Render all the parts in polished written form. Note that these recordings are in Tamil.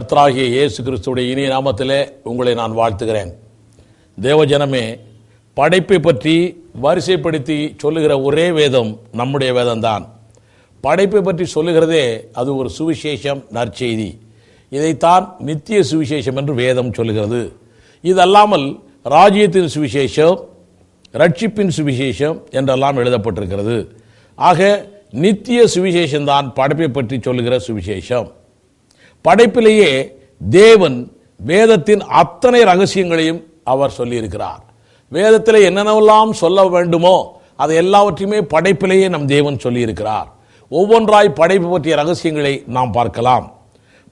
கர்த்தராகிய இயேசு கிறிஸ்துவுடைய இனிய நாமத்திலே உங்களை நான் வாழ்த்துகிறேன். தேவஜனமே, படைப்பை பற்றி வரிசைப்படுத்தி சொல்லுகிற ஒரே வேதம் நம்முடைய வேதம்தான். படைப்பை பற்றி சொல்லுகிறதே அது ஒரு சுவிசேஷம், நற்செய்தி. இதைத்தான் நித்திய சுவிசேஷம் என்று வேதம் சொல்லுகிறது. இதல்லாமல் ராஜ்யத்தின் சுவிசேஷம், ரட்சிப்பின் சுவிசேஷம் என்றெல்லாம் எழுதப்பட்டிருக்கிறது. ஆக நித்திய சுவிசேஷம்தான் படைப்பை பற்றி சொல்லுகிற சுவிசேஷம். படைப்பிலேயே தேவன் வேதத்தின் அத்தனை ரகசியங்களையும் அவர் சொல்லியிருக்கிறார். வேதத்தில் என்னென்னவெல்லாம் சொல்ல வேண்டுமோ அதை எல்லாவற்றையுமே படைப்பிலேயே நம் தேவன் சொல்லியிருக்கிறார். ஒவ்வொன்றாய் படைப்பு பற்றிய ரகசியங்களை நாம் பார்க்கலாம்.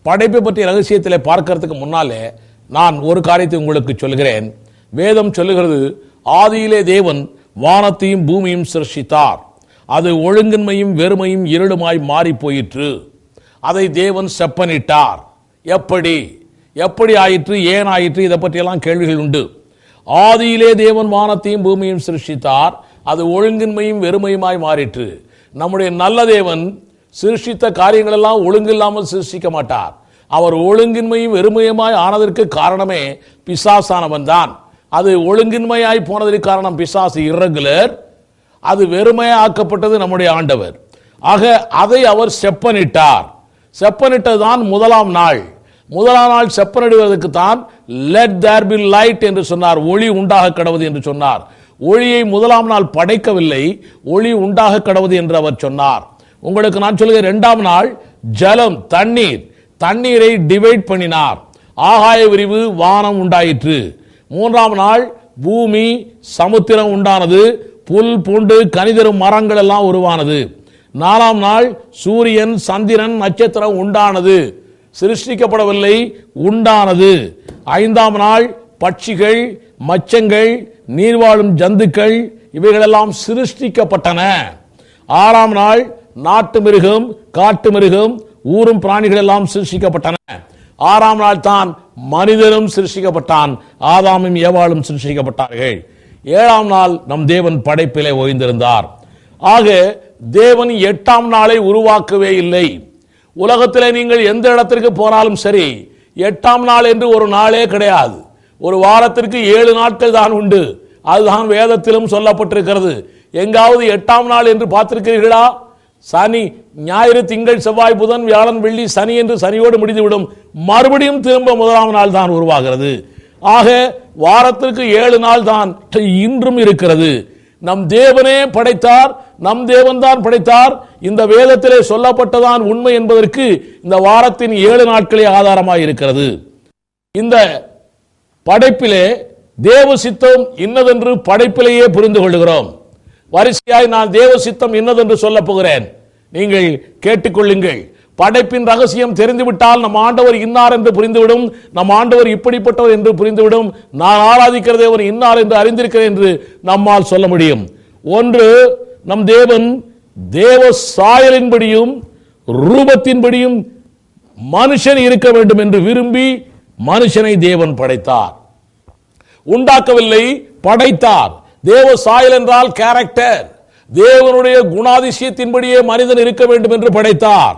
படைப்பை பற்றிய ரகசியத்தில் பார்க்கறதுக்கு முன்னாலே நான் ஒரு காரியத்தை உங்களுக்கு சொல்கிறேன். வேதம் சொல்லுகிறது, ஆதியிலே தேவன் வானத்தையும் பூமியும் சிருஷ்டித்தார். அது ஒழுங்கின்மையும் வெறுமையும் இருளுமாய் மாறி போயிற்று. அதை தேவன் செப்பனிட்டார். எப்படி ஆயிற்று, ஏன் ஆயிற்று, இதை பற்றியெல்லாம் கேள்விகள் உண்டு. ஆதியிலே தேவன் வானத்தையும் பூமியும் சிருஷ்டித்தார். அது ஒழுங்கின்மையும் வெறுமையுமாய் மாறிற்று. நம்முடைய நல்ல தேவன் சிருஷ்டித்த காரியங்கள் எல்லாம் ஒழுங்கில்லாமல் சிருஷ்டிக்க மாட்டார். அவர் ஒழுங்கின்மையும் வெறுமையுமாய் ஆனதற்கு காரணமே பிசாசானவன் தான். அது ஒழுங்கின்மையாய் போனதற்கு காரணம் பிசாசு, இர்ரெகுலர். அது வெறுமையாக ஆக்கப்பட்டது நம்முடைய ஆண்டவர். ஆக அதை அவர் செப்பனிட்டார். செப்பனிட்டதுதான் முதலாம் நாள். முதலாம் நாள் செப்பனிடுவதற்கு தான் லெட் தேர் பி லைட் என்று சொன்னார். ஒளி உண்டாக கடவுது என்று சொன்னார். ஒளியை முதலாம் நாள் படைக்கவில்லை, ஒளி உண்டாக கடவுது என்று அவர் சொன்னார். உங்களுக்கு நான் சொல்லுகிறேன், இரண்டாம் நாள் ஜலம், தண்ணீரை டிவைட் பண்ணினார். ஆகாய விரிவு, வானம் உண்டாயிற்று. மூன்றாம் நாள் பூமி, சமுத்திரம் உண்டானது. புல் பூண்டு கனிதரும் மரங்கள் எல்லாம் உருவானது. நாலாம் நாள் சூரியன், சந்திரன், நட்சத்திரம் உண்டானது. சிருஷ்டிக்கப்படவில்லை, உண்டானது. ஐந்தாம் நாள் பட்சிகள், மச்சங்கள், நீர்வாழும் ஜந்துக்கள் இவைகளெல்லாம் சிருஷ்டிக்கப்பட்டன. ஆறாம் நாள் நாட்டு மிருகம், காட்டு மிருகம், ஊரும் பிராணிகள் எல்லாம் சிருஷ்டிக்கப்பட்டன. ஆறாம் நாள் தான் மனிதனும் சிருஷ்டிக்கப்பட்டான். ஆதாமும் ஏவாளும் சிருஷ்டிக்கப்பட்டார்கள். ஏழாம் நாள் நம் தேவன் படைப்பிலே ஓய்ந்திருந்தார். ஆக தேவன் எட்டாம் நாளை உருவாக்கவே இல்லை. உலகத்திலே நீங்கள் எந்த இடத்திற்கு போனாலும் சரி, எட்டாம் நாள் என்று ஒரு நாளே கிடையாது. ஒரு வாரத்திற்கு 7 நாட்கள் தான் உண்டு. அதுதான் வேதத்திலும் சொல்லப்பட்டிருக்கிறது. எங்காவது எட்டாம் நாள் என்று பார்த்திருக்கிறீர்களா? சனி, ஞாயிறு, திங்கள், செவ்வாய், புதன், வியாழன், வெள்ளி, சனி என்று சனியோடு முடிந்துவிடும். மறுபடியும் திரும்ப முதலாம் நாள் தான் உருவாகிறது. ஆக வாரத்திற்கு 7 நாள் தான் இன்றும் இருக்கிறது. நம் தேவனே படைத்தார், நம் தேவன் தான் படைத்தார். இந்த வேதத்திலே சொல்லப்பட்டதான் உண்மை என்பதற்கு இந்த வாரத்தின் 7 நாட்களே ஆதாரமாக இருக்கிறது. இந்த படைப்பிலே தேவ சித்தம் இன்னதென்று படைப்பிலேயே புரிந்து கொள்கிறோம். வரிசையாய் நான் தேவ சித்தம் இன்னதென்று சொல்ல போகிறேன், நீங்கள் கேட்டுக்கொள்ளுங்கள். படைப்பின் ரகசியம் தெரிந்துவிட்டால் நம் ஆண்டவர் இன்னார் என்று புரிந்துவிடும், நம் ஆண்டவர் இப்படிப்பட்டவர் என்று புரிந்துவிடும். நான் ஆராதிக்கிற தேவன் இன்னார் என்று அறிந்திருக்கிறேன் என்று நம்மால் சொல்ல முடியும். ஒன்று, நம் தேவன் தேவ சாயலின்படியும் ரூபத்தின்படியும் மனுஷன் இருக்க வேண்டும் என்று விரும்பி மனுஷனை தேவன் படைத்தார். உண்டாக்கவில்லை, படைத்தார். தேவ சாயல் என்றால் கேரக்டர். தேவனுடைய குணாதிசயத்தின்படியே மனிதன் இருக்க வேண்டும் என்று படைத்தார்.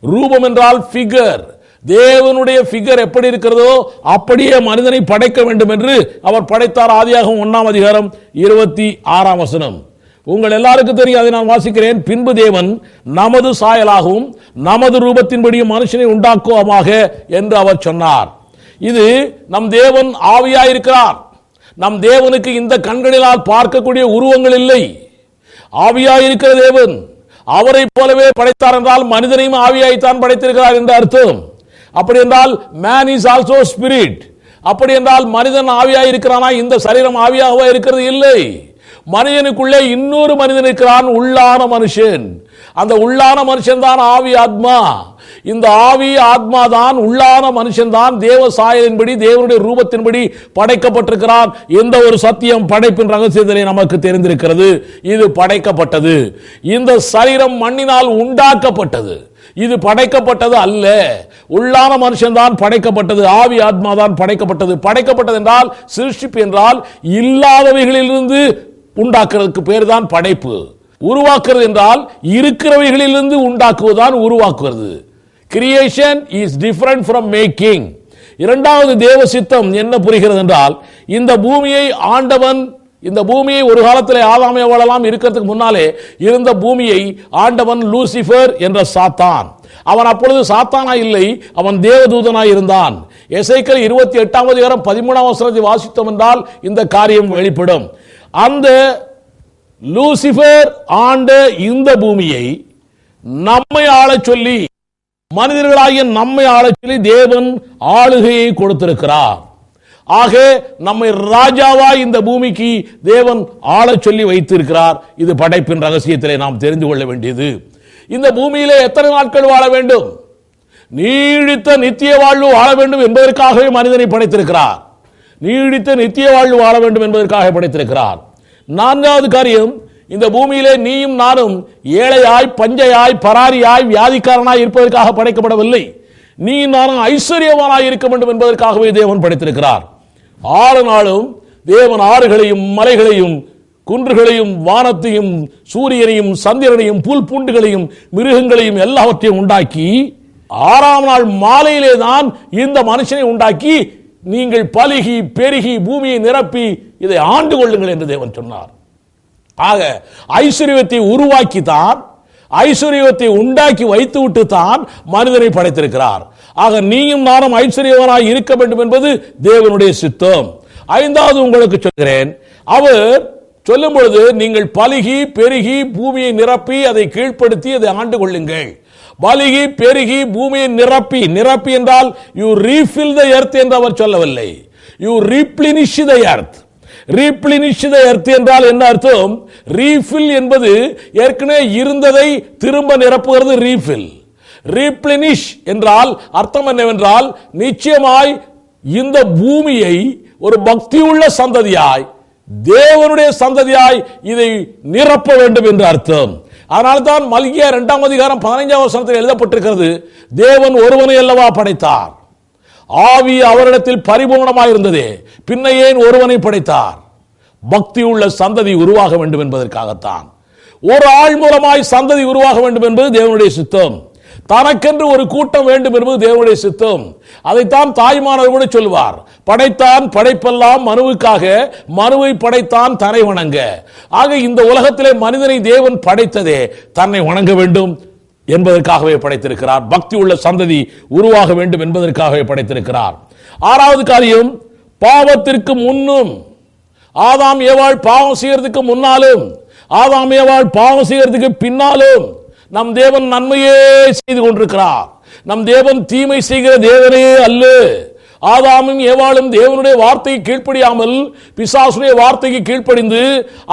ரூபம் என்றால் ஃபிகர். தேவனுடைய ஃபிகர் எப்படி இருக்கிறதோ அப்படியே மனிதனை படைக்க வேண்டும் என்று அவர் படைத்தார். ஆதியாகமம் 1ஆம் அதிகாரம் 26ஆம் வசனம். உங்கள் எல்லாருக்கும் தெரியும், அதை நான் வாசிக்கிறேன். பின்பு தேவன் நமது சாயலாகவும் நமது ரூபத்தின்படியும் மனுஷனை உண்டாக்குவோமாக என்று அவர் சொன்னார். இது நம் தேவன் ஆவியாயிருக்கிறார். நம் தேவனுக்கு இந்த கண்களினால் பார்க்கக்கூடிய உருவங்கள் இல்லை. ஆவியாயிருக்கிற தேவன் அவரை போலவே படைத்தார் என்றால் மனிதனையும் ஆவியாய்த்தான் படைத்திருக்கிறார் என்று அர்த்தம். அப்படி என்றால் மேன் இஸ் ஆல்சோ ஸ்பிரிட். அப்படி என்றால் மனிதன் ஆவியாயிருக்கிறானா? இந்த சரீரம் ஆவியாகவே இருக்கிறது? இல்லை. மனிதனுக்குள்ளே இன்னொரு மனிதன் இருக்கிறான், உள்ளான மனுஷன். அந்த உள்ளான மனுஷன் தான் ஆவி, ஆத்மா. இந்த ஆவி, ஆத்மா தான், உள்ளான மனுஷன் தான் தேவ சாயலின்படி தேவனுடைய ரூபத்தின்படி படைக்கப்பட்டிருக்கிறான். எந்த ஒரு சத்தியம் படைப்பின் ரகசியத்திலே நமக்கு தெரிந்திருக்கிறது. இது படைக்கப்பட்டது. இந்த சரீரம் மண்ணினால் உண்டாக்கப்பட்டது. இது படைக்கப்பட்டது அல்ல. உள்ளான மனுஷன் தான் படைக்கப்பட்டது, ஆவி ஆத்மா தான் படைக்கப்பட்டது. படைக்கப்பட்டது என்றால் சிருஷ்டிப்பு என்றால் இல்லாதவைகளிலிருந்து உண்டாக்குறதுக்கு பேர் தான் படைப்பு. உருவாக்குறது என்றால் இருக்கிறவைகளிலிருந்து உண்டாக்குவதுதான் உருவாக்குவது. Creation is different from making. இரண்டாவது தேவ சித்தம் என்ன புரிகிறது என்றால், இந்த பூமியை ஆண்டவன், இந்த பூமியை ஒரு காலத்தில் ஆதாம் ஏவாளெல்லாம் இருக்கிறதுக்கு முன்னாலே இருந்த பூமியை ஆண்டவன் லூசிபர் என்ற சாத்தான், அவன் அப்பொழுது சாத்தானா இல்லை, அவன் தேவதூதனாய் இருந்தான். எசேக்கியேல் 28:13 வாசித்தோம் என்றால் இந்த காரியம் வெளிப்படும். அந்த லூசிபர் ஆண்ட இந்த பூமியை நம்மை ஆளச் சொல்லி, மனிதர்களாகிய நம்மை ஆளச் சொல்லி தேவன் ஆளுகையை கொடுத்திருக்கிறார். ஆக நம்மை ராஜாவாய் இந்த பூமிக்கு தேவன் ஆளச் சொல்லி வைத்திருக்கிறார். இது படைப்பின் ரகசியத்திலே நாம் தெரிந்து கொள்ள வேண்டியது. இந்த பூமியிலே எத்தனை நாட்கள் வாழ வேண்டும்? நீடித்த நித்திய வாழ்வு வாழ வேண்டும் என்பதற்காகவே மனிதனை படைத்திருக்கிறார். நீடித்த நித்திய வாழ்வு வாழ வேண்டும் என்பதற்காக படைத்திருக்கிறார். நான்காவது காரியம், இந்த பூமியிலே நீயும் நானும் ஏழையாய், பஞ்சையாய், பராரியாய், வியாதிக்காரனாய் இருப்பதற்காக படைக்கப்படவில்லை. நீ நானும் ஐஸ்வர்யவானாய் இருக்க வேண்டும் என்பதற்காகவே தேவன் படைத்திருக்கிறார். 6 நாளும் தேவன் ஆறுகளையும் மலைகளையும் குன்றுகளையும் வானத்தையும் சூரியனையும் சந்திரனையும் புல் பூண்டுகளையும் மிருகங்களையும் எல்லாவற்றையும் உண்டாக்கி 6ஆம் நாள் மாலையிலே தான் இந்த மனுஷனை உண்டாக்கி, நீங்கள் பலுகி பெருகி பூமியை நிரப்பி இதை ஆண்டு கொள்ளுங்கள் என்று தேவன் சொன்னார். ஆக ஐஸ்வர்யத்தை உருவாக்கி தான், ஐஸ்வர்யத்தை உண்டாக்கி வைத்து விட்டு தான் மனிதனை படைத்திருக்கிறார். ஆக நீயும் நானும் ஐஸ்வர்யவனாய் இருக்க வேண்டும் என்பது தேவனுடைய சித்தம். 5வது உங்களுக்கு சொல்கிறேன், அவர் சொல்லும் பொழுது நீங்கள் பலுகி பெருகி பூமியை நிரப்பி அதை கீழ்ப்படுத்தி அதை ஆண்டு கொள்ளுங்கள். பலுகி பெருகி பூமியை நிரப்பி, நிரப்பி என்றால் யூ ரீஃபில் த எர்த் என்று அவர் சொல்லவில்லை, you replenish the earth. Replenish the earth என்றால் என்ன அர்த்தம்? ரீஃபில் என்பது ஏற்கனவே இருந்ததை திரும்ப நிரப்புகிறது ரீஃபில். ரீப்ளினிஷ் என்றால் அர்த்தம் என்னவென்றால், நிச்சயமாய் இந்த பூமியை ஒரு பக்தியுள்ள சந்ததியாய், தேவனுடைய சந்ததியாய் இதை நிரப்ப வேண்டும் என்று அர்த்தம். அதனால்தான் மல்கியா 2:15 எழுதப்பட்டிருக்கிறது, தேவன் ஒருவனை அல்லவா படைத்தார், ஆவி அவரிடத்தில் பரிபூர்ணமாக இருந்ததே, பின்ன ஏன் ஒருவனை படைத்தார்? பக்தி உள்ள சந்ததி உருவாக வேண்டும் என்பதற்காகத்தான். ஒரு ஆள் மூலமாய் சந்ததி உருவாக வேண்டும் என்பது தேவனுடைய சித்தம். தனக்கென்று ஒரு கூட்டம் வேண்டும் என்பது தேவனுடைய சித்தம். அதைத்தான் தாய்மானவர் கூட சொல்வார், படைத்தான் படைப்பெல்லாம் மனுவுக்காக, மனுவை படைத்தான் தன்னை வணங்க. ஆக இந்த உலகத்திலே மனிதனை தேவன் படைத்ததே தன்னை வணங்க வேண்டும் என்பதற்காகவே படைத்திருக்கிறார். பக்தி உள்ள சந்ததி உருவாக வேண்டும் என்பதற்காகவே படைத்திருக்கிறார். 6வது காரியம், பாவத்திற்கு முன்னும், ஆதாம் ஏவாள் பாவம் செய்யறதுக்கு முன்னாலும், ஆதாம் ஏவாள் பாவம் செய்யறதுக்கு பின்னாலும் நம் தேவன் நன்மையே செய்து கொண்டிருக்கிறார். நம் தேவன் தீமை செய்கிற தேவனே அல்ல. ஆதாமும் ஏவாளும் தேவனுடைய வார்த்தையை கீழ்ப்படியாமல் பிசாசுடைய வார்த்தைக்கு கீழ்ப்படிந்து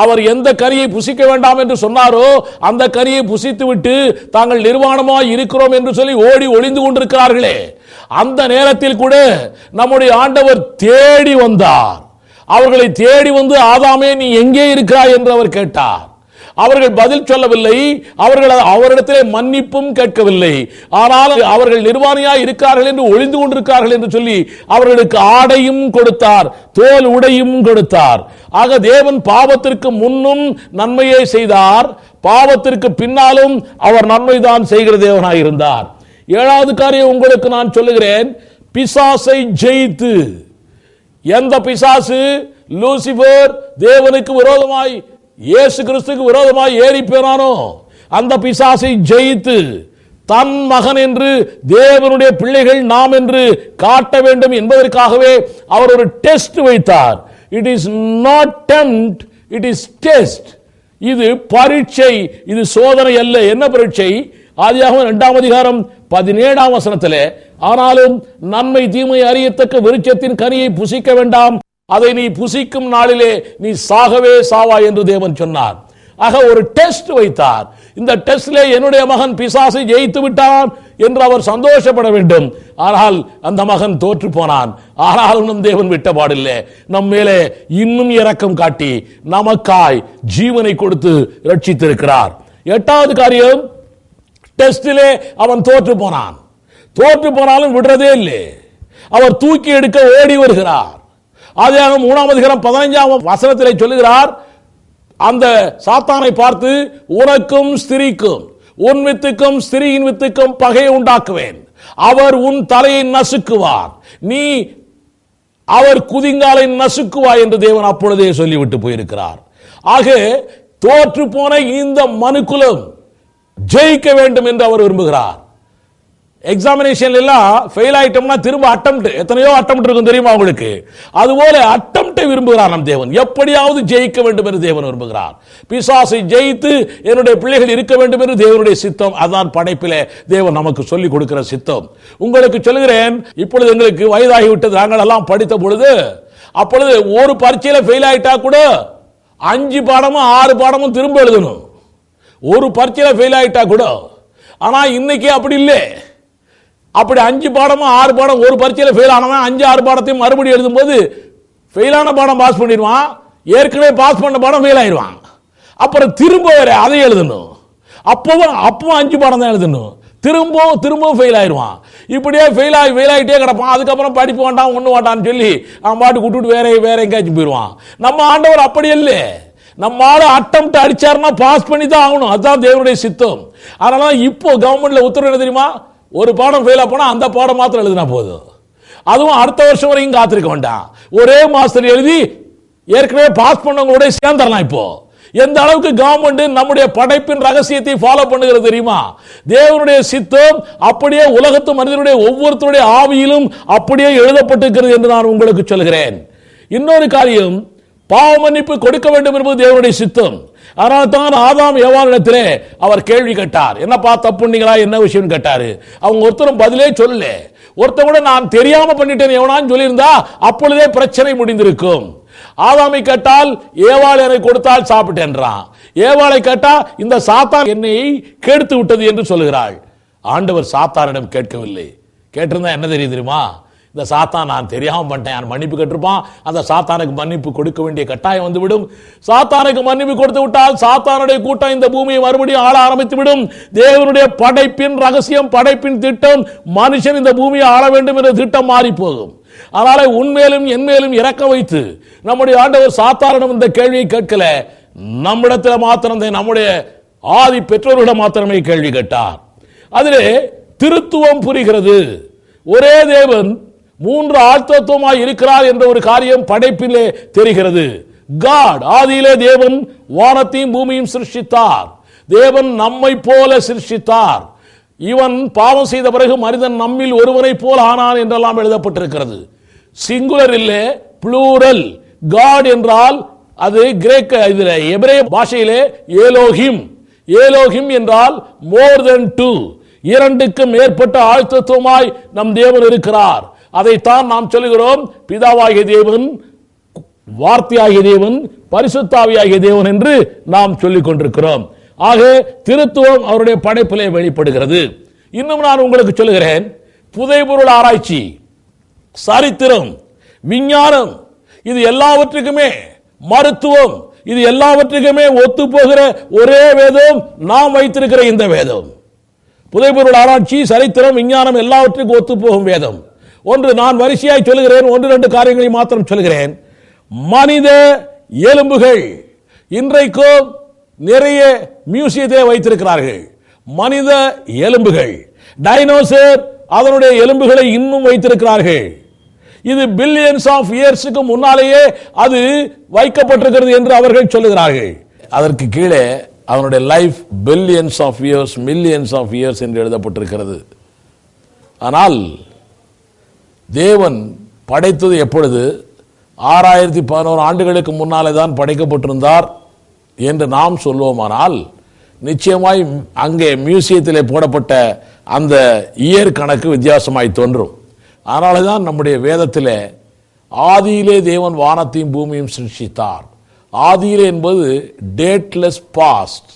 அவர் எந்த கனியை புசிக்க வேண்டாம் என்று சொன்னாரோ அந்த கனியை புசித்து விட்டு தாங்கள் நிர்வாணமாய் இருக்கிறோம் என்று சொல்லி ஓடி ஒளிந்து கொண்டிருக்கிறார்களே, அந்த நேரத்தில் கூட நம்முடைய ஆண்டவர் தேடி வந்தார். அவர்களை தேடி வந்து, ஆதாமே நீ எங்கே இருக்கிறாய் என்று அவர் கேட்டார். அவர்கள் பதில் சொல்லவில்லை, அவர்கள் அவரிடத்திலே மன்னிப்பும் கேட்கவில்லை. ஆனால் அவர்கள் நிர்வாணியாய் இருக்கிறார்கள் என்று ஒளிந்து கொண்டிருக்கிறார்கள் என்று சொல்லி அவர்களுக்கு ஆடையும் கொடுத்தார், தோல் உடையும் கொடுத்தார். ஆக தேவன் பாவத்திற்கு முன்னும் நன்மையை செய்தார், பாவத்திற்கு பின்னாலும் அவர் நன்மைதான் செய்கிற தேவனாய் இருந்தார். 7வது காரியம் உங்களுக்கு நான் சொல்லுகிறேன், பிசாசை ஜெயித்து. எந்த பிசாசு? லூசிபர் தேவனுக்கு விரோதமாய், இயேசு கிறிஸ்துக்கு விரோதமாய் ஏறி போனானோ அந்த பிசாசை ஜெயித்து தன் மகன் என்று தேவனுடைய பிள்ளைகள் நாம் என்று காட்ட வேண்டும் என்பதற்காகவே அவர் ஒரு டெஸ்ட் வைத்தார். It is not tempt, it is test. இது பரீட்சை, இது சோதனை அல்ல. என்ன பரீட்சை? ஆதியாகமம் 2:17 ஆனாலும் நன்மை தீமை அறியத்தக்க விருட்சத்தின் கனியை புசிக்க வேண்டாம், அதை நீ புசிக்கும் நாளிலே நீ சாகவே சாவாய் என்று தேவன் சொன்னார். ஆக ஒரு டெஸ்ட் வைத்தார். இந்த டெஸ்ட்ல என்னுடைய மகன் பிசாசை ஜெயித்து விட்டான் என்று அவர் சந்தோஷப்பட வேண்டும். ஆனால் அந்த மகன் தோற்று போனான். ஆனாலும் தேவன் விட்டபாடில்லை, நம் மேலே இன்னும் இரக்கம் காட்டி நமக்காய் ஜீவனை கொடுத்து ரட்சித்திருக்கிறார். 8வது காரியம், டெஸ்டிலே அவன் தோற்று போனான். தோற்று போனாலும் விடுறதே இல்லை, அவர் தூக்கி எடுக்க ஓடி வருகிறார். ஆதியாகமம் 3:15 சொல்லுகிறார், அந்த சாத்தானை பார்த்து, உனக்கும் ஸ்திரீக்கும், உன் வித்துக்கும் ஸ்திரீயின் வித்துக்கும் பகையை உண்டாக்குவேன், அவர் உன் தலையை நசுக்குவார், நீ அவர் குதிங்காலை நசுக்குவார் என்று தேவன் அப்பொழுதே சொல்லிவிட்டு போயிருக்கிறார். ஆக தோற்று போன இந்த மனுக்குலம் ஜெயிக்க வேண்டும் என்று அவர் விரும்புகிறார். எக்ஸாமினேஷன் எல்லாம் ஃபெயில் ஆயிட்டோம்னா திரும்ப அட்டெம்ப்ட், எத்தனையோ அட்டெம்ப்ட் இருக்கும் தெரியுமா உங்களுக்கு? அதுபோல அட்டெம்ப்டை விரும்புகிறார் நம் தேவன். எப்படியாவது ஜெயிக்க வேண்டும் என்று தேவன் விரும்புகிறார். பிசாசை ஜெயித்து என்னுடைய பிள்ளைகள் இருக்க வேண்டும் என்று தேவனுடைய சித்தம். அதான் படைப்பிலே தேவன் நமக்கு சொல்லிக் கொடுக்கிற சித்தம். உங்களுக்கு சொல்கிறேன், இப்பொழுது எங்களுக்கு வயதாகிவிட்டது. நாங்கள் எல்லாம் படித்த பொழுது அப்பொழுது ஒரு பரீட்சையில ஃபெயில் ஆயிட்டா கூட 5 பாடமும் 6 பாடமும் திரும்ப எழுதணும். ஒரு பரீட்சையில ஃபெயில் ஆயிட்டா கூட. ஆனா இன்னைக்கு அப்படி இல்லை. அப்படி 5 பாடமும் 6 பாடம், ஒரு பரீட்சையில ஃபெயில் ஆனவன் 5-6 பாடத்தையும் மறுபடியும் எழுதும் போது ஃபெயிலான பாடம் பாஸ் பண்ணிடுவான், ஏற்கனவே பாஸ் பண்ண பாடம் ஃபெயில் ஆயிடுவான். அப்புறம் திரும்ப வேற அதை எழுதணும். அப்பவும் 5 பாடம் தான் எழுதணும், திரும்பவும் ஃபெயில் ஆயிடுவான். இப்படியே ஃபெயில் ஆகிட்டே கிடப்பான். அதுக்கப்புறம் படிப்பு வேண்டாம் ஒண்ணு வேண்டான்னு சொல்லி அவன் பாட்டுக்கு விட்டுட்டு வேற எங்கேயாச்சும் போயிடுவான். நம்ம ஆண்டவர் அப்படி இல்லை. நம்மால அட்டெம்ப்ட் அடிச்சாருன்னா பாஸ் பண்ணி தான் ஆகணும். அதுதான் தேவனுடைய சித்தம். அதனால இப்போ கவர்மெண்ட்ல உத்தரவு என்ன தெரியுமா? ஒரு பாடம் ஃபெயிலா போனா அந்த பாடம் மாத்திரம் எழுதினா போதும். அதுவும் அடுத்த வருஷம் வரைக்கும் காத்திருக்க வேண்டாம். ஒரே மாசத்துல எழுதி ஏற்கனவே பாஸ் பண்ணவங்களோட சேர்ந்துடலாம். இப்போ எந்த அளவுக்கு கவர்மெண்ட் நம்முடைய படைப்பின் ரகசியத்தை ஃபாலோ பண்ணுகிறது தெரியுமா? தேவனுடைய சித்தம் அப்படியே உலகத்து மனிதனுடைய ஒவ்வொருத்தருடைய ஆவியிலும் அப்படியே எழுதப்பட்டிருக்கிறது என்று நான் உங்களுக்கு சொல்கிறேன். இன்னொரு காரியம், பாவ மன்னிப்பு கொடுக்க வேண்டும் என்பது தேவனுடைய சித்தம். அதனால தான் ஆதாம் ஏவாளிடத்திலே அவர் கேள்வி கேட்டார். என்னப்பா தப்புன்னீங்களா, என்ன விஷயம் கேட்டாரு. அவங்க ஒருத்தரும் பதிலே சொல்லல. ஒருத்தர் கூட நான் தெரியாம பண்ணிட்டேன் எவனான்னு சொல்லியிருந்தா அப்பொழுதே பிரச்சனை முடிந்திருக்கும். ஆதாமை கேட்டால் ஏவாள் என்னை கொடுத்தால் சாப்பிட்டேன்றான். ஏவாளை கேட்டா இந்த சாத்தான் என்னை கெடுத்து விட்டது என்று சொல்லுகிறாள். ஆண்டவர் சாத்தானிடம் கேட்கவில்லை. கேட்டிருந்தா என்ன தெரியுமா? இந்த சாத்தான் நான் தெரியாம பண்ணிட்டேன் மன்னிப்பு கேட்டிருப்பான். அந்த சாத்தானுக்கு மன்னிப்பு கொடுக்க வேண்டிய கட்டாயம் வந்துவிடும். சாத்தானுக்கு மன்னிப்பு கொடுத்து விட்டால் சாத்தானுடைய கூட்டம் இந்த பூமியை மறுபடியும் ஆள ஆரம்பித்து விடும். தேவனுடைய படைப்பின் ரகசியம், படைப்பின் திட்டம், மனுஷன் இந்த பூமியை ஆள வேண்டும் என்ற திட்டம் மாறி போகும். அதனால உன்மேலும் என் மேலும் இறக்க வைத்து நம்முடைய ஆண்டவர் சாத்தானிடம் இந்த கேள்வியை கேட்கல. நம்மிடத்தில் மாத்திரம், நம்முடைய ஆதி பெற்றோர்களிடம் மாத்திரமே கேள்வி கேட்டார். அதிலே திருத்துவம் புரிகிறது. ஒரே தேவன் 3 ஆழ்த்தத்துவமாய் இருக்கிறார் என்ற ஒரு காரியம் படைப்பிலே தெரிகிறது. காட், ஆதியிலே தேவன் வானத்தையும் பூமியும் சிருஷ்டித்தார். தேவன் நம்மை போல சிருஷ்டித்தார். இவன் பாவம் செய்த பிறகு மனிதன் நம்மில் ஒருவனை போல ஆனான் என்றெல்லாம் எழுதப்பட்டிருக்கிறது. சிங்குலர் இல்லை, ப்ளூரல். காட் என்றால் அது கிரேக்க எபிரேய பாஷையிலே ஏலோஹிம். ஏலோஹிம் என்றால் மோர் தென் 2, 2க்கு மேற்பட்ட ஆழ்த்தத்துவமாய் நம் தேவன் இருக்கிறார். அதைத்தான் நாம் சொல்லுகிறோம் பிதாவாகிய தேவன், வார்த்தையாகிய தேவன், பரிசுத்தாவியாகிய தேவன் என்று நாம் சொல்லிக் கொண்டிருக்கிறோம். ஆக திருத்துவம் அவருடைய படைப்பிலே வெளிப்படுகிறது. இன்னும் நான் உங்களுக்கு சொல்லுகிறேன், புதைபொருள் ஆராய்ச்சி, சரித்திரம், விஞ்ஞானம், இது எல்லாவற்றுக்குமே, மருத்துவம், இது எல்லாவற்றுக்குமே ஒத்து போகிற ஒரே வேதம் நாம் வைத்திருக்கிற இந்த வேதம். புதைபொருள் ஆராய்ச்சி, சரித்திரம், விஞ்ஞானம் எல்லாவற்றுக்கும் ஒத்து போகும் வேதம். ஒன்று நான் வரிசையாய் சொல்லுகிறேன், 1-2 காரியங்களை மாத்திரம் சொல்கிறேன். மனித எலும்புகள் இன்றைக்கும் நிறைய மியூசியத்தை வைத்திருக்கிறார்கள். மனித எலும்புகள், டைனோசர் அதனுடைய எலும்புகளை இன்னும் வைத்திருக்கிறார்கள். இது பில்லியன்ஸ் ஆஃப் இயர்ஸுக்கு முன்னாலேயே அது வைக்கப்பட்டிருக்கிறது என்று அவர்கள் சொல்லுகிறார்கள். அதற்கு கீழே அவனுடைய life billions of years, millions of years என்று எழுதப்பட்டிருக்கிறது. ஆனால் தேவன் படைத்தது எப்பொழுது? 6011 ஆண்டுகளுக்கு முன்னாலே தான் படைக்கப்பட்டிருந்தார் என்று நாம் சொல்வோமானால் நிச்சயமாய் அங்கே மியூசியத்திலே போடப்பட்ட அந்த இயர் கணக்கு வித்தியாசமாய் தோன்றும். அதனால தான் நம்முடைய வேதத்திலே ஆதியிலே தேவன் வானத்தையும் பூமியும் சிருஷ்டித்தார். ஆதியிலே என்பது dateless past,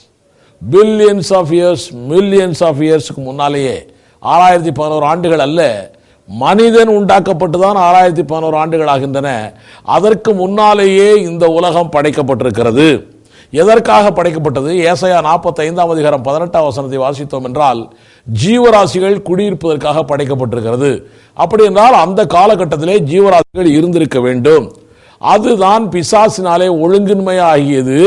billions of years, millions of இயர்ஸ்க்கு முன்னாலேயே, 6011 ஆண்டுகள் அல்ல, மனிதன் உண்டாக்கப்பட்டுதான் 6011 ஆண்டுகள் ஆகின்றன. அதற்கு முன்னாலேயே இந்த உலகம் படைக்கப்பட்டிருக்கிறது. எதற்காக படைக்கப்பட்டது? ஏசாயா 45ஆம் அதிகாரம் 18ஆம் வசனத்தை வாசித்தோம் என்றால், ஜீவராசிகள் குடியிருப்பதற்காக படைக்கப்பட்டிருக்கிறது. அப்படி என்றால் அந்த காலகட்டத்திலே ஜீவராசிகள் இருந்திருக்க வேண்டும். அதுதான் பிசாசினாலே ஒழுங்கின்மையாகியது,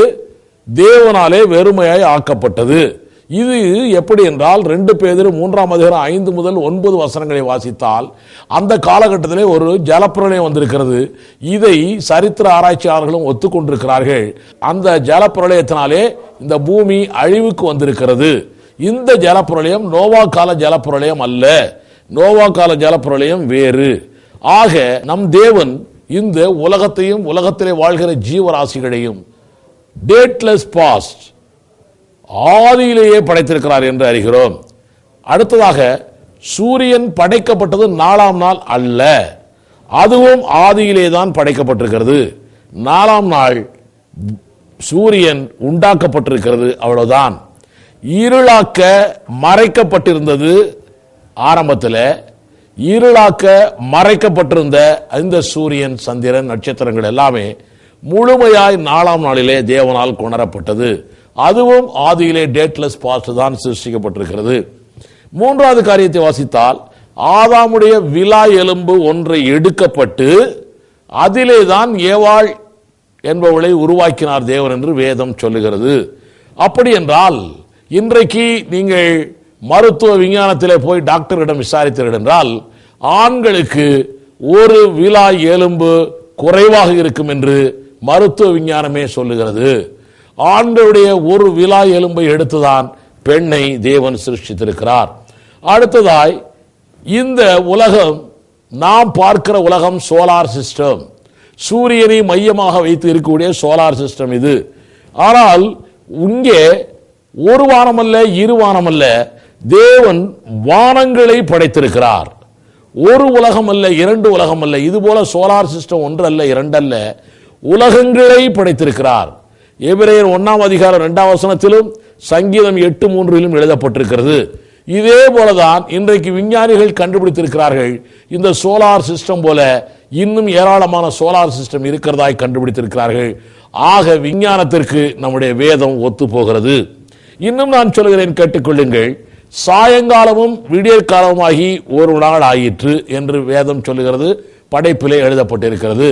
தேவனாலே வெறுமையாய் ஆக்கப்பட்டது. இது எப்படி என்றால் 2 பேதுரு 3:5 முதல் 9 வசனங்களை வாசித்தால் அந்த காலகட்டத்திலே ஒரு ஜலப்பிரளயம் வந்திருக்கிறது. இதை சரித்திர ஆராய்ச்சியாளர்களும் ஒத்துக்கொண்டிருக்கிறார்கள். அந்த ஜலப்பிரளயத்தினாலே இந்த பூமி அழிவுக்கு வந்திருக்கிறது. இந்த ஜலப்பிரளயம் நோவா கால ஜலப்பிரளயம் அல்ல. நோவா கால ஜலப்பிரளயம் வேறு. ஆக நம் தேவன் இந்த உலகத்தையும் உலகத்திலே வாழ்கிற ஜீவராசிகளையும் டேட்லெஸ் பாஸ்ட் ஆதியிலேயே படைத்திருக்கிறார் என்று அறிகிறோம். அடுத்ததாக சூரியன் படைக்கப்பட்டது 4ஆம் நாள் அல்ல, அதுவும் ஆதியிலே தான் படைக்கப்பட்டிருக்கிறது. 4ஆம் நாள் சூரியன் உண்டாக்கப்பட்டிருக்கிறது, அவ்வளவுதான். இருளாக்க மறைக்கப்பட்டிருந்தது ஆரம்பத்தில். இருளாக்க மறைக்கப்பட்டிருந்த இந்த சூரியன் சந்திரன் நட்சத்திரங்கள் எல்லாமே முழுமையாய் 4ஆம் நாளிலே தேவனால் கொணரப்பட்டது. அதுவும் ஆதியிலே டேட்லெஸ் பாஸ்ட் தான் சிருஷ்டிக்கப்பட்டிருக்கிறது. 3வது காரியத்தை வாசித்தால் ஆதாமுடைய விலா எலும்பு ஒன்றை எடுக்கப்பட்டு அதிலே தான் ஏவாள் என்பவளை உருவாக்கினார் தேவன் என்று வேதம் சொல்லுகிறது. அப்படி என்றால் இன்றைக்கு நீங்கள் மருத்துவ விஞ்ஞானத்திலே போய் டாக்டரிடம் விசாரித்தீர்கள் என்றால் ஆண்களுக்கு ஒரு விலா எலும்பு குறைவாக இருக்கும் என்று மருத்துவ விஞ்ஞானமே சொல்லுகிறது. ஆண்களுடைய ஒரு விலா எலும்பை எடுத்துதான் பெண்ணை தேவன் சிருஷ்டித்திருக்கிறார். அடுத்ததாய் இந்த உலகம், நாம் பார்க்கிற உலகம் சோலார் சிஸ்டம், சூரியனை மையமாக வைத்து இருக்கக்கூடிய சோலார் சிஸ்டம் இது. ஆனால் இங்கே ஒரு வானம் அல்ல, இரு வானம் அல்ல, தேவன் வானங்களை படைத்திருக்கிறார். ஒரு உலகம் அல்ல, 2 உலகம் அல்ல. இது போல சோலார் சிஸ்டம் 1 அல்ல, 2 அல்ல, உலகங்களை படைத்திருக்கிறார். எபிரேயர் 1ஆம் அதிகாரம் 2ஆம் வசனத்திலும் சங்கீதம் 8:3 எழுதப்பட்டிருக்கிறது. இதே போலதான் இன்றைக்கு விஞ்ஞானிகள் கண்டுபிடித்திருக்கிறார்கள். இந்த சோலார் சிஸ்டம் போல இன்னும் ஏராளமான சோலார் சிஸ்டம் இருக்கிறதாய் கண்டுபிடித்திருக்கிறார்கள். ஆக விஞ்ஞானத்திற்கு நம்முடைய வேதம் ஒத்து போகிறது. இன்னும் நான் சொல்கிறேன், கேட்டுக்கொள்ளுங்கள். சாயங்காலமும் விடியற் காலமாகி ஒரு நாள் ஆயிற்று என்று வேதம் சொல்லுகிறது, படைப்பிலே எழுதப்பட்டிருக்கிறது.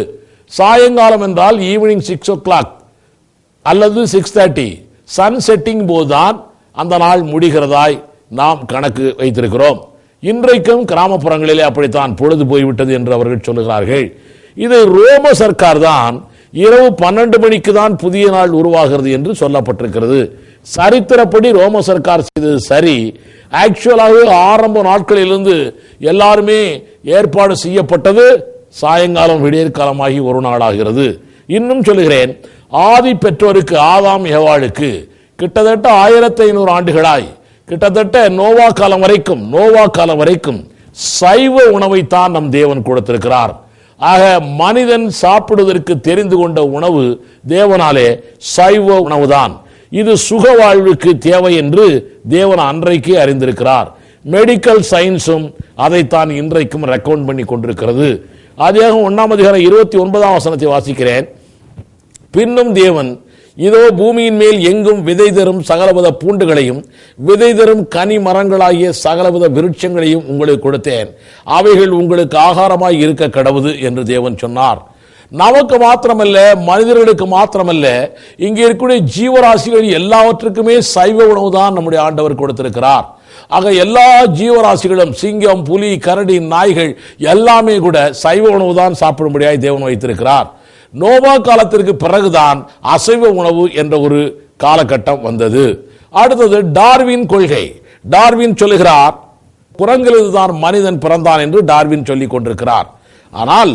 சாயங்காலம் என்றால் ஈவினிங் 6 o'clock அல்லது 6:30 சன் செட்டிங் போதுதான் அந்த நாள் முடிகிறதாய் நாம் கணக்கு வைத்திருக்கிறோம். இன்றைக்கும் கிராமப்புறங்களிலே அப்படித்தான் பொழுது போய்விட்டது என்று அவர்கள் சொல்லுகிறார்கள். இதை ரோம சர்க்கார் தான் இரவு 12 மணிக்கு தான் புதிய நாள் உருவாகிறது என்று சொல்லப்பட்டிருக்கிறது. சரித்திரப்படி ரோம சர்க்கார் செய்தது சரி. ஆக்சுவலாக ஆரம்ப நாட்களிலிருந்து எல்லாருமே ஏற்பாடு செய்யப்பட்டது சாயங்காலம் விடியற்காலமாகி ஒரு நாள் ஆகிறது. இன்னும் சொல்லுகிறேன், ஆதி பெற்றோருக்கு ஆதாம் ஏவாளுக்கு கிட்டத்தட்ட 1500 ஆண்டுகளாய், கிட்டத்தட்ட நோவா காலம் வரைக்கும் சைவ உணவைத்தான் நம் தேவன் கொடுத்திருக்கிறார். ஆக மனிதன் சாப்பிடுவதற்கு தெரிந்து கொண்ட உணவு தேவனாலே சைவ உணவுதான். இது சுக வாழ்வுக்கு தேவை என்று தேவன் அன்றைக்கே அறிந்திருக்கிறார். மெடிக்கல் சயின்ஸும் அதைத்தான் இன்றைக்கும் ரெக்கமெண்ட் பண்ணி கொண்டிருக்கிறது. ஆதியாக 1ஆம் அதிகாரம் 29ஆம் வசனத்தை வாசிக்கிறேன். பின்னும் தேவன், இதோ பூமியின் மேல் எங்கும் விதை தரும் சகலவித பூண்டுகளையும் விதை தரும் கனி மரங்களாகிய சகலவித விருட்சங்களையும் உங்களுக்கு கொடுத்தேன், அவைகள் உங்களுக்கு ஆகாரமாய் இருக்க கடவுது என்று தேவன் சொன்னார். நமக்கு மாத்திரமல்ல, மனிதர்களுக்கு மாத்திரமல்ல, இங்கே இருக்கக்கூடிய ஜீவராசிகள் எல்லாவற்றுக்குமே சைவ உணவு தான் நம்முடைய ஆண்டவர் கொடுத்திருக்கிறார். ஆக எல்லா ஜீவராசிகளும், சிங்கம், புலி, கரடி, நாய்கள் எல்லாமே கூட சைவ உணவு தான் சாப்பிடும்படியாய் தேவன் வைத்திருக்கிறார். நோவா காலத்திற்கு பிறகுதான் அசைவ உணவு என்ற ஒரு காலகட்டம் வந்தது. அடுத்தது டார்வின் கொள்கை. டார்வின் சொல்லுகிறார், குரங்கிலிருந்துதான் மனிதன் பிறந்தான் என்று டார்வின் சொல்லிக் கொண்டிருக்கிறார். ஆனால்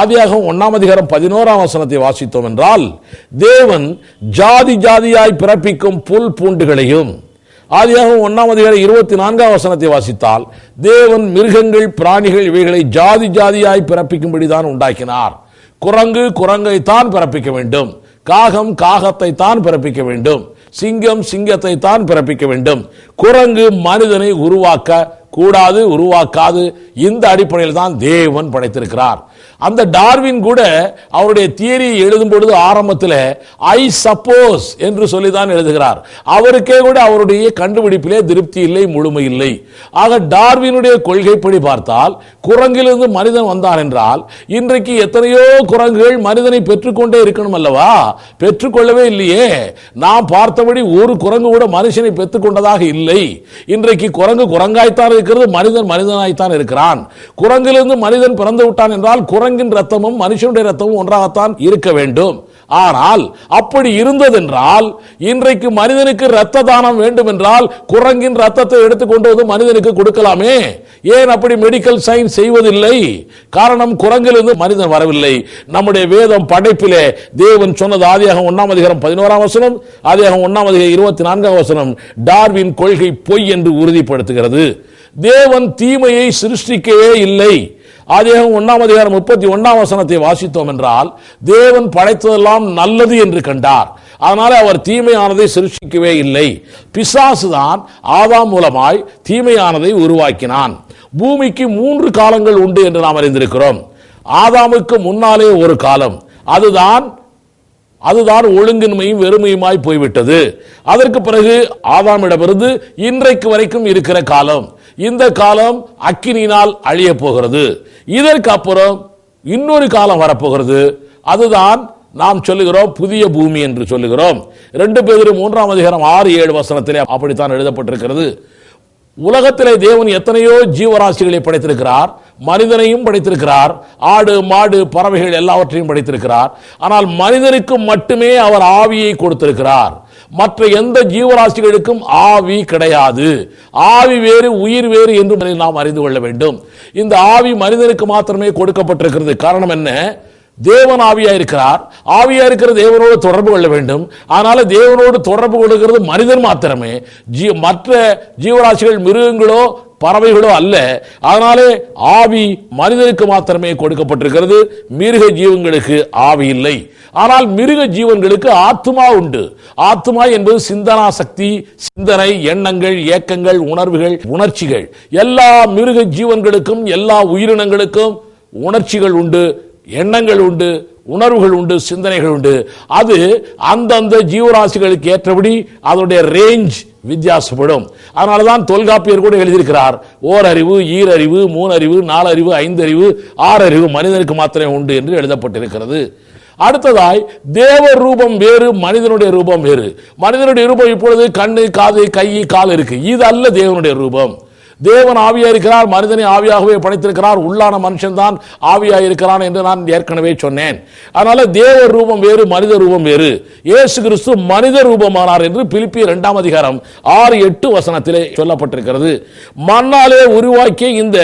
ஆதியாகமம் 1ஆம் அதிகாரம் 11ஆம் வசனத்தை வாசித்தோம் என்றால், தேவன் ஜாதி ஜாதியாய் பிறப்பிக்கும் புல் பூண்டுகளையும், ஆதியாகமம் 1ஆம் அதிகாரம் 24ஆம் வசனத்தை வாசித்தால், தேவன் மிருகங்கள், பிராணிகள் இவைகளை ஜாதி ஜாதியாய் பிறப்பிக்கும்படிதான் உண்டாக்கினார். குரங்கு குரங்கைத்தான் பிறப்பிக்க வேண்டும், காகம் காகத்தை தான் பிறப்பிக்க வேண்டும், சிங்கம் சிங்கத்தை தான் பிறப்பிக்க வேண்டும். குரங்கு மனிதனை உருவாக்க கூடாது, உருவாக்காது. இந்த அடிப்படையில் தான் தேவன் படைத்திருக்கிறார். அந்த டார்வின் கூட அவருடைய தியரியை எழுதும் பொழுது ஆரம்பத்தில் ஐ சப்போஸ் என்று சொல்லிதான் எழுதுகிறார். அவருக்கே கூட அவருடைய கண்டுபிடிப்பிலே திருப்தி இல்லை, முழுமை இல்லை. ஆக டார்வினுடைய கொள்கைப்படி பார்த்தால் குரங்கிலிருந்து மனிதன் வந்தான் என்றால் இன்றைக்கு எத்தனையோ குரங்குகள் மனிதனை பெற்றுக்கொண்டே இருக்கணும் அல்லவா? பெற்றுக்கொள்ளவே இல்லையே. நாம் பார்த்தபடி ஒரு குரங்கு கூட மனுஷனை பெற்றுக்கொண்டதாக இல்லை. இன்றைக்கு குரங்கு குரங்காய்த்தான் இருக்கிறது, மனிதன் மனிதனாய்த்தான் இருக்கிறான். குரங்கிலிருந்து மனிதன் பிறந்து விட்டான் என்றால் குரங்கின் ரத்தமும் மனுஷனுடைய ரத்தமும் ஒன்றாகத்தான் இருக்க வேண்டும். ஆனால் அப்படி இருந்ததென்றால் இன்றைக்கு மனிதனுக்கு ரத்த தானம் வேண்டும் என்றால் குரங்கின் ரத்தத்தை எடுத்துக்கொண்டு வந்து மனிதனுக்கு கொடுக்கலாமே. ஏன் அப்படி மெடிக்கல் சயின்ஸ் செய்வதில்லை? காரணம், குரங்கிலிருந்து மனிதன் வரவில்லை. நம்முடைய வேதம் படைப்பிலே தேவன் சொன்னது ஆதியாகமம் 1:11, ஆதியாகமம் 1:24 டார்வின் கொள்கை பொய் என்று உறுதிப்படுத்துகிறது. தேவன் தீமையை சிருஷ்டிக்கவே இல்லை. ஆதியாகமம் 1:31 வாசித்தோம் என்றால் தேவன் படைத்ததெல்லாம் நல்லது என்று கண்டார். அதனால அவர் தீமையானதை சிருஷ்டிக்கவே இல்லை. பிசாசுதான் ஆதாம் மூலமாய் தீமையானதை உருவாக்கினான். பூமிக்கு 3 காலங்கள் உண்டு என்று நாம் அறிந்திருக்கிறோம். ஆதாமுக்கு முன்னாலே ஒரு காலம், அதுதான் ஒழுங்கின்மையும் வெறுமையுமாய் போய்விட்டது. அதற்கு பிறகு ஆதாமிடமிருந்து இன்றைக்கு வரைக்கும் இருக்கிற காலம், இந்த காலம் அக்கினியினால் அழிய போகிறது. இதற்கு அப்புறம் இன்னொரு காலம் வரப்போகிறது. அதுதான் நாம் சொல்லுகிறோம் புதிய பூமி என்று சொல்லுகிறோம். 2 பேதுரு 3:6-7 அப்படித்தான் எழுதப்பட்டிருக்கிறது. உலகத்திலே தேவன் எத்தனையோ ஜீவராசிகளை படைத்திருக்கிறார், மனிதனையும் படைத்திருக்கிறார், ஆடு மாடு பறவைகள் எல்லாவற்றையும் படைத்திருக்கிறார். ஆனால் மனிதனுக்கு மட்டுமே அவர் ஆவியை கொடுத்திருக்கிறார். மற்ற எந்த ஜீவராசிகளுக்கும் ஆவி கிடையாது. ஆவி வேறு, உயிர் வேறு என்று நாம் அறிந்து கொள்ள வேண்டும். இந்த ஆவி மனிதனுக்கு மாத்திரமே கொடுக்கப்பட்டிருக்கிறது. காரணம் என்ன? தேவன் ஆவியா இருக்கிறார். ஆவியா இருக்கிற தேவனோடு தொடர்பு கொள்ள வேண்டும். அதனால தேவனோடு தொடர்பு கொள்கிறது மனிதன் மாத்திரமே, மற்ற ஜீவராசிகள் மிருகங்களோ பறவைகளோ அல்ல. அதனாலே ஆவி மனிதனுக்கு மாத்திரமே கொடுக்கப்பட்டிருக்கிறது. மிருக ஜீவங்களுக்கு ஆவி இல்லை. ஆனால் மிருக ஜீவன்களுக்கு ஆத்மா உண்டு. ஆத்மா என்பது சிந்தனா சக்தி, சிந்தனை, எண்ணங்கள், ஏக்கங்கள், உணர்வுகள், உணர்ச்சிகள். எல்லா மிருக ஜீவன்களுக்கும் எல்லா உயிரினங்களுக்கும் உணர்ச்சிகள் உண்டு, எண்ணங்கள் உண்டு, உணர்வுகள் உண்டு, சிந்தனைகள் உண்டு. அது அந்தந்த ஜீவராசிகளுக்கு ஏற்றபடி அதனுடைய ரேஞ்ச் வித்தியாசப்படும். அதனாலதான் தொல்காப்பியர் கூட எழுதியிருக்கிறார், ஓரறிவு, ஈரறிவு, 3 அறிவு, 4 அறிவு, 5 அறிவு, 6 அறிவு மனிதனுக்கு மாத்திரமே உண்டு என்று எழுதப்பட்டிருக்கிறது. அடுத்ததாய் தேவ ரூபம் வேறு, மனிதனுடைய ரூபம் வேறு. மனிதனுடைய ரூபம் இப்பொழுது கண்ணு, காது, கை, கால் இருக்கு. இது அல்ல தேவனுடைய ரூபம். தேவன் ஆவியா இருக்கிறார், மனிதனை ஆவியாகவே படைத்திருக்கிறார். உள்ளான மனுஷன் தான் ஆவியா இருக்கிறான் என்று நான் ஏற்கனவே சொன்னேன். அதனால தேவ ரூபம் வேறு, மனித ரூபம் வேறு. இயேசு கிறிஸ்து மனித ரூபமானார் என்று பிலிப்பியர் 2:6-8 சொல்லப்பட்டிருக்கிறது. மண்ணாலே உருவாக்கிய இந்த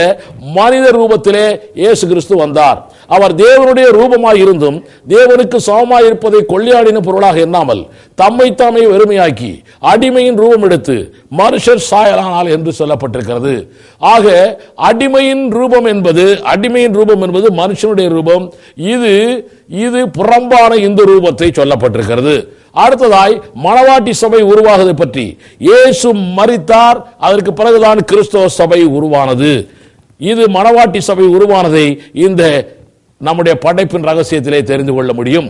மனித ரூபத்திலே இயேசு கிறிஸ்து வந்தார். அவர் தேவனுடைய ரூபமாய் இருந்தும் தேவனுக்கு சமமாய் இருப்பதை கொள்ளையாடின பொருளாக எண்ணாமல் தம்மை தாமே வெறுமையாக்கி அடிமையின் ரூபம் எடுத்து மனுஷர் சாயலானார் என்று சொல்லப்பட்டிருக்கிறது. ஆக அடிமையின் ரூபம் என்பது மனுஷனுடைய ரூபம். இது புறம்பான இந்த ரூபத்தை சொல்லப்பட்டிருக்கிறது. அடுத்ததாய் மணவாட்டி சபை உருவாகுவது பற்றி, இயேசு மரித்தார், அதற்கு பிறகுதான் கிறிஸ்தவ சபை உருவானது. இது மணவாட்டி சபை உருவானதை இந்த நம்முடைய படைப்பின் ரகசியத்திலே தெரிந்து கொள்ள முடியும்.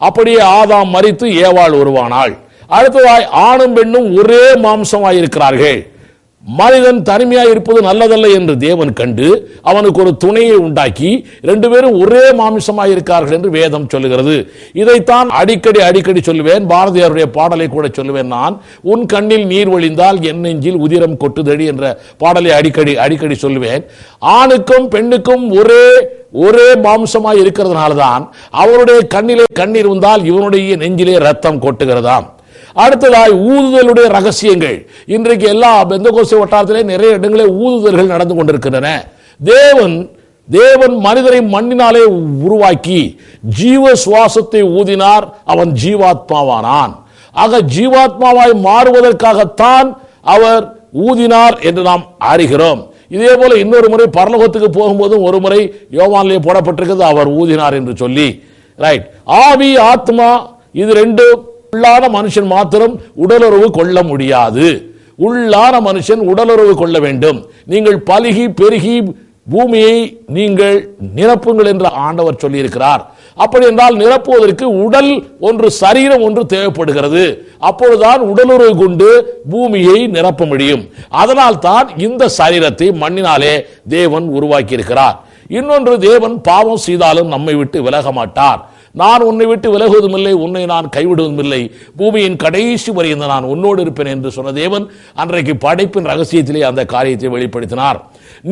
அப்படியே ஆதாம் மரித்து ஏவாள் உருவானாள். அடுத்ததாய் ஆணும் பெண்ணும் ஒரே மாம்சமாயிருக்கிறார்கள். மனிதன் தனிமையாய் இருப்பது நல்லதல்ல என்று தேவன் கண்டு அவனுக்கு ஒரு துணையை உண்டாக்கி 2 பேரும் ஒரே மாம்சமாய் இருக்கிறார்கள் என்று வேதம் சொல்லுகிறது. இதைத்தான் அடிக்கடி சொல்லுவேன். பாரதியாருடைய பாடலை கூட சொல்லுவேன். நான் உன் கண்ணில் நீர் வழிந்தால் என் நெஞ்சில் உதிரம் கொட்டுதடி என்ற பாடலை அடிக்கடி சொல்லுவேன். ஆணுக்கும் பெண்ணுக்கும் ஒரே மாம்சமாய் இருக்கிறதுனால தான் அவருடைய கண்ணிலே கண்ணீர் வந்தால் இவனுடைய நெஞ்சிலே ரத்தம் கொட்டுகிறதாம். அடுத்ததாய் ஊதுதலுடைய ரகசியங்கள். இன்றைக்கு எல்லா பெந்தகோஸ்தே வட்டாரத்திலே நிறைய இடங்களில் ஊதுதல்கள் நடந்து கொண்டிருக்கின்றன. தேவன் மனிதனை மண்ணினாலே உருவாக்கி ஜீவ சுவாசத்தை ஊதினார், அவன் ஜீவாத்மாவானான். ஆக ஜீவாத்மாவாய் மாறுவதற்காகத்தான் அவர் ஊதினார் என்று நாம் அறிகிறோம். இதே போல இன்னொரு முறை பரலோகத்துக்கு போகும்போதும் ஒரு முறை யோவானிலே போடப்பட்டிருக்கிறது, அவர் ஊதினார் என்று சொல்லி. ரைட். ஆவி ஆத்மா இது 2 உள்ளான மனுஷன் மாத்திரம் உடலுறவு கொள்ள முடியாது. உள்ளான மனுஷன் உடலுறவு கொள்ள வேண்டும். நீங்கள் பலுகி பெருகி பூமியை நீங்கள் நிரப்புங்கள் என்று ஆண்டவர் சொல்லியிருக்கிறார். அப்படி என்றால் நிரப்புவதற்கு உடல் ஒன்று, சரீரம் ஒன்று தேவைப்படுகிறது. அப்பொழுதுதான் உடலுறவு கொண்டு பூமியை நிரப்ப முடியும். அதனால் தான் இந்த சரீரத்தை மண்ணினாலே தேவன் உருவாக்கி இருக்கிறார். இன்னொன்று, தேவன் பாவம் செய்தாலும் நம்மை விட்டு விலக மாட்டார். நான் உன்னை விட்டு விலகுவதும் இல்லை, உன்னை நான் கைவிடுவதும் இல்லை, பூமியின் கடைசி வரை நான் உன்னோடு இருப்பேன் என்று சொன்ன தேவன் அன்றைக்கு படைப்பின் ரகசியத்திலே அந்த காரியத்தை வெளிப்படுத்தினார்.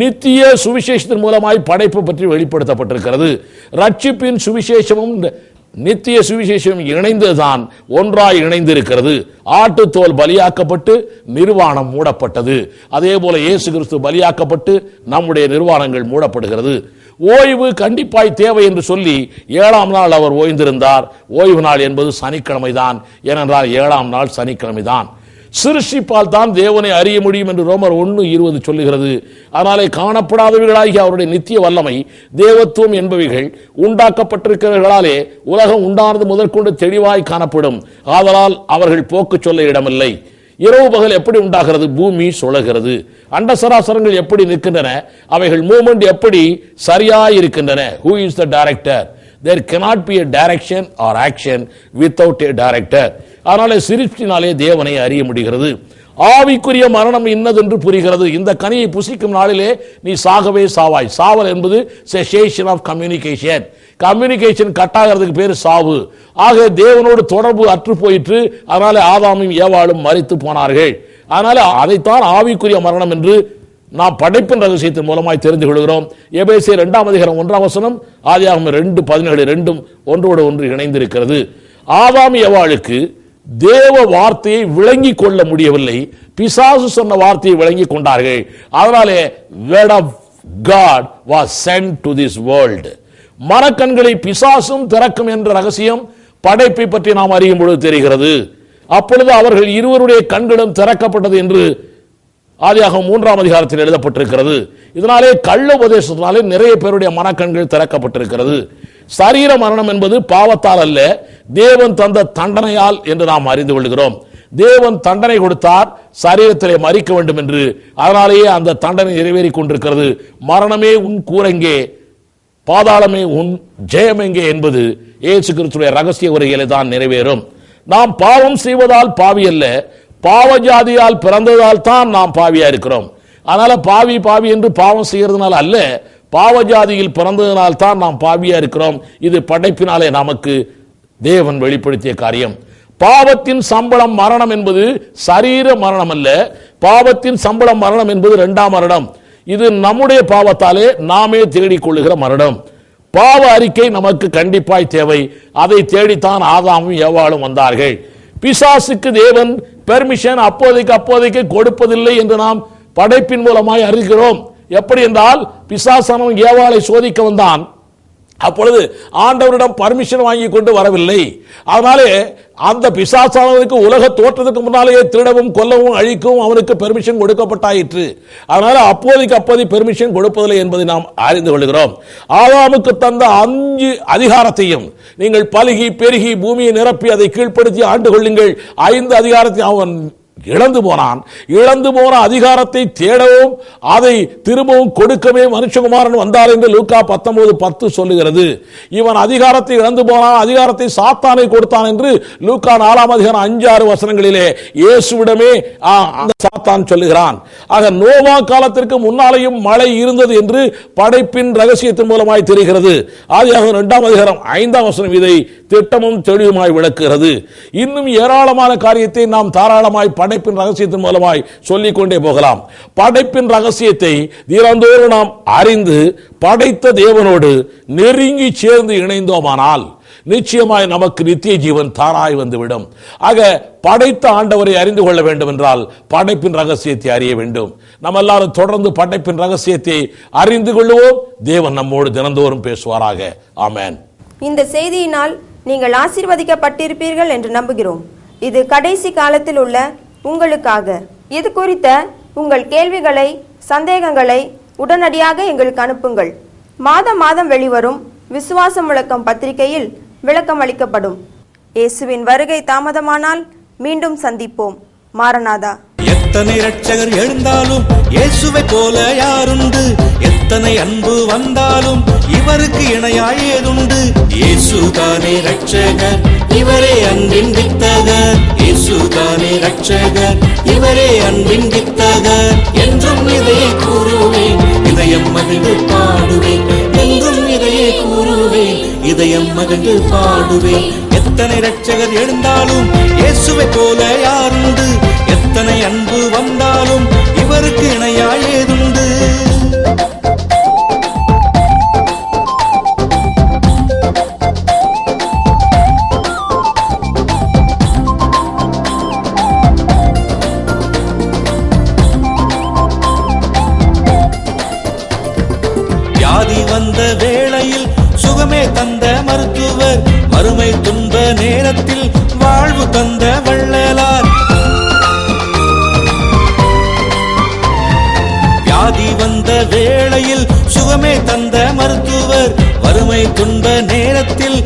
நித்திய சுவிசேஷத்தின் மூலமாய் படைப்பு பற்றி வெளிப்படுத்தப்பட்டிருக்கிறது. ரட்சிப்பின் சுவிசேஷமும் நித்திய சுவிசேஷம் இணைந்துதான் ஒன்றாய் இணைந்திருக்கிறது. ஆட்டுத்தோல் பலியாக்கப்பட்டு நிர்வாணம் மூடப்பட்டது. அதே போல இயேசு கிறிஸ்து பலியாக்கப்பட்டு நம்முடைய நிர்வாணங்கள் மூடப்படுகிறது. ஓய்வு கண்டிப்பாய் தேவை என்று சொல்லி 7ஆம் நாள் அவர் ஓய்ந்திருந்தார். ஓய்வு நாள் என்பது சனிக்கிழமை தான். ஏனென்றால் 7ஆம் நாள் சனிக்கிழமை தான். சிருஷ்டிப்பால் தான் தேவனை அறிய முடியும் என்று ரோமர் 1:20 சொல்லுகிறது. அதனாலே காணப்படாதவைகளாகிய அவருடைய நித்திய வல்லமை, தேவத்துவம் என்பவைகள் உண்டாக்கப்பட்டிருக்கிறவர்களாலே உலகம் உண்டானது முதற்கொண்டு தெளிவாய் காணப்படும். ஆதலால் அவர்கள் போக்கு சொல்ல இடமில்லை. இரவு பகல் எப்படி உண்டாகிறது? பூமி சுழகிறது. அண்ட சராசரங்கள் எப்படி நிற்கின்றன? அவைகள் மூவ்மெண்ட் எப்படி சரியாய் இருக்கின்றன? Who is the director? There cannot be a direction or action without a director. அதனாலே சிருஷ்டினாலே தேவனை அறிய முடிகிறது. ஆவிக்குரிய மரணம் இன்னதென்று புரிகிறது. இந்த கனியை புசிக்கும் நாளிலே நீ சாகவே சாவாய். சாவல் என்பது செசேஷன் ஆஃப் கம்யூனிகேஷன். கம்யூனிகேஷன் கட்டாகிறதுக்கு பேர் சாவு. ஆக தேவனோடு தொடர்பு அற்று போயிற்று. அதனால ஆதாமும் ஏவாளும் மரித்து போனார்கள். அதனால அதைத்தான் ஆவிக்குரிய மரணம் என்று நாம் படைப்பின் ரகசியத்தின் மூலமாய் தெரிந்து கொள்கிறோம். எபேசியர் 2ஆம் அதிகாரம் 1ஆம் வசனம், ஆதியாகமம் 2:17 ரெண்டும் ஒன்றோடு ஒன்று இணைந்திருக்கிறது. ஆதாம் ஏவாளுக்கு தேவ வார்த்தையை விளங்கி கொள்ள முடியவில்லை. பிசாசு சொன்ன வார்த்தையை விளங்கி கொண்டார்கள். அதனாலே word of God was sent to this world. மனக்கண்களை பிசாசும் திறக்கும் என்ற ரகசியம் படைப்பை பற்றி நாம் அறியும் பொழுது தெரிகிறது. அப்பொழுது அவர்கள் இருவருடைய கண்களும் திறக்கப்பட்டது என்று ஆதியாகமம் 3ஆம் அதிகாரத்தில் எழுதப்பட்டிருக்கிறது. இதனாலே கள்ள உபதேசத்தினாலே நிறைய பேருடைய மனக்கண்கள் திறக்கப்பட்டிருக்கிறது. சரீர மரணம் என்பது பாவத்தால் அல்ல, தேவன் தந்த தண்டனையால் என்று நாம் அறிந்து கொள்கிறோம். தேவன் தண்டனை கொடுத்தார் சரீரத்திலே மரிக்க வேண்டும் என்று. அதனாலேயே அந்த தண்டனை நிறைவேறி கொண்டிருக்கிறது. மரணமே உன் கூரெங்கே, பாதாளமே உன் ஜெயமெங்கே என்பது இயேசு கிறிஸ்துவின் ரகசிய உரையிலே தான் நிறைவேறும். நாம் பாவம் செய்வதால் பாவி அல்ல, பாவ ஜாதியால் பிறந்ததால் தான் நாம் பாவியா இருக்கிறோம். அதனால பாவி பாவி என்று பாவம் செய்யறதுனால அல்ல, பாவ ஜாதியில் பிறந்ததனால் தான் நாம் பாவியா இருக்கிறோம். இது படைப்பினாலே நமக்கு தேவன் வெளிப்படுத்திய காரியம். பாவத்தின் சம்பளம் மரணம் என்பது சரீர மரணம் அல்ல, பாவத்தின் சம்பளம் மரணம் என்பது 2ஆம் மரணம். இது நம்முடைய பாவத்தாலே நாமே தேடிக் கொள்ளுகிற மரணம். பாவ அறிக்கை நமக்கு கண்டிப்பாய் தேவை. அதை தேடித்தான் ஆதாமும் ஏவாளும் வந்தார்கள். பிசாசுக்கு தேவன் பெர்மிஷன் அப்போதைக்கு கொடுப்பதில்லை என்று நாம் படைப்பின் மூலமாய் அறிகிறோம். எப்படி என்றால், பிசாசானவன் ஏவாளை சோதிக்க வந்தான். அப்பொழுது ஆண்டவரிடம் பர்மிஷன் வாங்கி கொண்டு வரவில்லை. அதனாலே அந்த பிசாசானவனுக்கு உலக தோற்றத்துக்கு முன்னாலேயே திருடவும் கொல்லவும் அழிக்கவும் அவனுக்கு பெர்மிஷன் கொடுக்கப்பட்டாயிற்று. அதனால அப்போதைக்கு பெர்மிஷன் கொடுப்பதில்லை என்பதை நாம் அறிந்து கொள்கிறோம். ஆதாமுக்கு தந்த 5 அதிகாரத்தையும், நீங்கள் பலுகி பெருகி பூமியை நிரப்பி அதை கீழ்ப்படுத்தி ஆண்டு கொள்ளுங்கள், 5 அதிகாரத்தை அவன் இழந்து போனான். இழந்து போன அதிகாரத்தை தேடவும் அதை திரும்பவும் கொடுக்கவே மனுஷகுமாரன் வந்தார் என்று லூக்கா 19:10 சொல்லுகிறது. இவன் அதிகாரத்தை இழந்து போனான், அதிகாரத்தை சாத்தானை கொடுத்தான் என்று லூக்கா 4ஆம் அதிகாரம் 5-6 வசனங்களிலே இயேசுவிடமே அந்த சாத்தான் சொல்லுகிறான். ஆக நோவா காலத்திற்கு முன்னாலேயும் மழை இருந்தது என்று படைப்பின் ரகசியத்தின் மூலமாய் தெரிகிறது. ஆதியாகமம் 2ஆம் அதிகாரம் 5ஆம் வசனம் இதை திட்டமும் தெளிவுமாய் விளக்குகிறது. இன்னும் ஏராளமான காரியத்தை நாம் தாராளமாய் படைப்பின் ரகசியத்தின் மூலமாய் சொல்லிக் கொண்டே போகலாம். படைப்பின் ரகசியத்தை தினந்தோறும் நாம் அறிந்து படைத்த தேவனோடு நெருங்கி சேர்ந்து இணைந்தோமானால் நிச்சயமாய் நமக்கு நித்திய ஜீவன் தாராய் வந்துவிடும். ஆக படைத்த ஆண்டவரை அறிந்து கொள்ள வேண்டும் என்றால் படைப்பின் ரகசியத்தை அறிய வேண்டும். நம்ம எல்லாரும் தொடர்ந்து படைப்பின் ரகசியத்தை அறிந்து கொள்வோம். தேவன் நம்மோடு தினந்தோறும் பேசுவாராக. ஆமென். இந்த செய்தியினால் நீங்கள் ஆசீர்வதிக்கப்பட்டிருப்பீர்கள் என்று நம்புகிறோம். இது கடைசி காலத்தில் உள்ள உங்களுக்காக. இது குறித்த உங்கள் கேள்விகளை, சந்தேகங்களை உடனடியாக எங்களுக்கு அனுப்புங்கள். மாதம் வெளிவரும் விசுவாச முழக்கம் பத்திரிகையில் விளக்கம் அளிக்கப்படும். இயேசுவின் வருகை தாமதமானால் மீண்டும் சந்திப்போம். மாரநாதா. எத்தனை இரட்சகர் எழுந்தாலும் இயேசுவை போல யாருண்டு? எத்தனை அன்பு வந்தாலும் இவருக்கு இணையாய் ஏதுண்டு? இயேசுதானே இரட்சகர், இவரே அன்பின் வித்தகர். இயேசுதானே இரட்சகர், இவரே அன்பின் வித்தகர். என்றும் இதையே கூறுவேன், இதயம் மகிழ்ந்து பாடுவேன். என்றும் இதையே கூறுவேன், இதயம் மகிழ்ந்து பாடுவேன். எத்தனை இரட்சகர் எழுந்தாலும் இயேசுவை போல யாருண்டு? எத்தனை அன்பு வந்தாலும் இவருக்கு இணையாய் ஏதுண்டு? வியாதி வந்த வேளையில் சுகமே தந்த மருத்துவர், வறுமை துன்ப நேரத்தில் வாழ்வு தந்த வள்ளலார். வியாதி வந்த வேளையில் சுகமே தந்த மருத்துவர், வறுமை துன்ப நேரத்தில்